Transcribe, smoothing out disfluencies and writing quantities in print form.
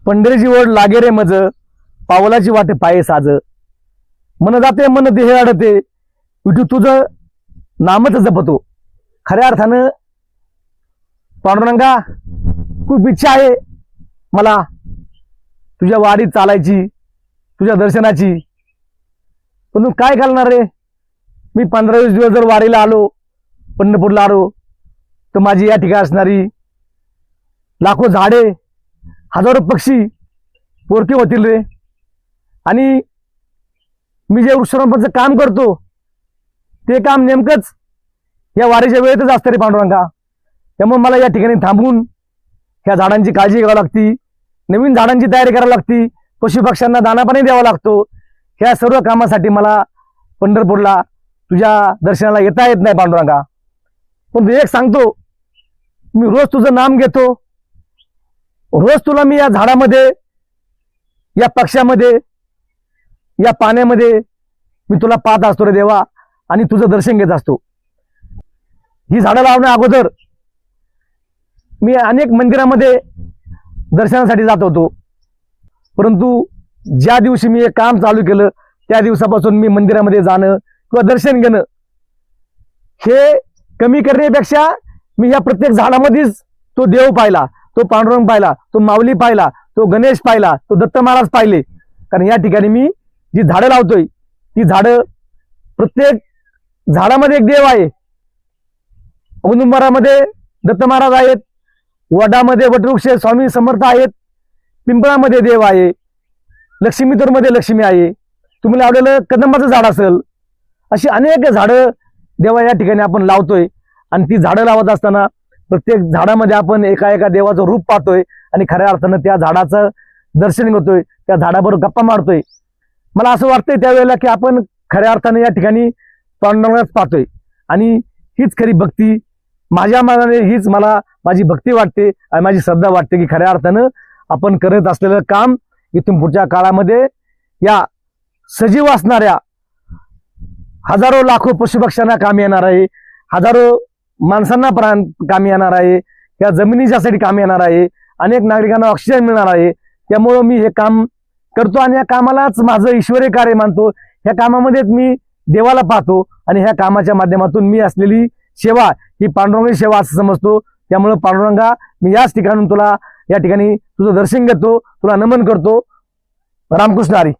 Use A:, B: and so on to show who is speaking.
A: पंढरीची ओढ लागे रे मज, पावलाची वाटे पाये साज, मन जाते मन देह अडते, विठू तुझं नामच जपतो. खऱ्या अर्थानं पांडुरंगा खूप इच्छा आहे मला तुझ्या वाडीत चालायची, तुझ्या दर्शनाची. पण तू काय घालणार रे? मी 15-20 दिवस जर वारीला आलो, पंढरपूरला आलो, तर माझी या ठिकाणी असणारी लाखो झाडे, हजारो पक्षी पोरके होतील रे. आणि मी जे वृक्षारोपणाचं काम करतो ते काम नेमकंच या वारीच्या वेळेतच असतं रे पांडुरंगा. त्यामुळे मला या ठिकाणी थांबून ह्या झाडांची काळजी घ्यावी लागती, नवीन झाडांची तयारी करावी लागती, पशुपक्ष्यांना दाना पाणी द्यावं लागतो. ह्या सर्व कामासाठी मला पंढरपूरला तुझ्या दर्शनाला येता येत नाही पांडुरंगा. पण एक सांगतो, मी रोज तुझं नाम घेतो, रोज तुला मी या झाडामध्ये, या पक्ष्यामध्ये, या पाण्यामध्ये मी तुला पाहत असतो रे देवा, आणि तुझं दर्शन घेत असतो. ही झाडं लावण्या अगोदर मी अनेक मंदिरामध्ये दर्शनासाठी जात होतो, परंतु ज्या दिवशी मी हे काम चालू केलं त्या दिवसापासून मी मंदिरामध्ये जाणं किंवा दर्शन घेणं हे कमी करण्यापेक्षा मी या प्रत्येक झाडामध्येच तो देव पाहिला, तो पांडुरंग पाहिला, तो माऊली पाहिला, तो गणेश पाहिला, तो दत्त महाराज पाहिले. कारण या ठिकाणी मी जी झाडं लावतोय ती झाडं, प्रत्येक झाडामध्ये एक देव आहे. औदुंबरामध्ये दत्त महाराज आहेत, वडामध्ये वटवृक्ष स्वामी समर्थ आहेत, पिंपळामध्ये देव आहे, लक्ष्मीतूरमध्ये लक्ष्मी आहे, तुम्ही लावलेलं कदंबाचं झाड असेल, अशी अनेक झाडं देवा या ठिकाणी आपण लावतोय. आणि ती झाडं लावत असताना प्रत्येक झाडामध्ये आपण एका एका देवाचं रूप पाहतोय आणि खऱ्या अर्थानं त्या झाडाचं दर्शन घेतोय, त्या झाडाबरोबर गप्पा मारतोय. मला असं वाटतंय त्यावेळेला की आपण खऱ्या अर्थानं या ठिकाणी पांडुरंगाच पाहतोय. आणि हीच खरी भक्ती, माझ्या मनाने हीच मला माझी भक्ती वाटते आणि माझी श्रद्धा वाटते की खऱ्या अर्थानं आपण करत असलेलं काम इथून पुढच्या काळामध्ये या सजीव असणाऱ्या हजारो लाखो पशुपक्ष्यांना कामी येणार आहे, हजारो माणसांना कामी येणार आहे, या जमिनीच्यासाठी कामी येणार आहे, अनेक नागरिकांना ऑक्सिजन मिळणार आहे. त्यामुळं मी हे काम करतो आणि या कामालाच माझं ईश्वरी कार्य मानतो. ह्या कामामध्येच मी देवाला पाहतो आणि ह्या कामाच्या माध्यमातून मी असलेली सेवा ही पांडुरंगाची सेवा असं समजतो. त्यामुळे पांडुरंगा, मी याच ठिकाणून तुला या ठिकाणी तुझं दर्शन घेतो, तुला नमन करतो. रामकृष्ण हरी.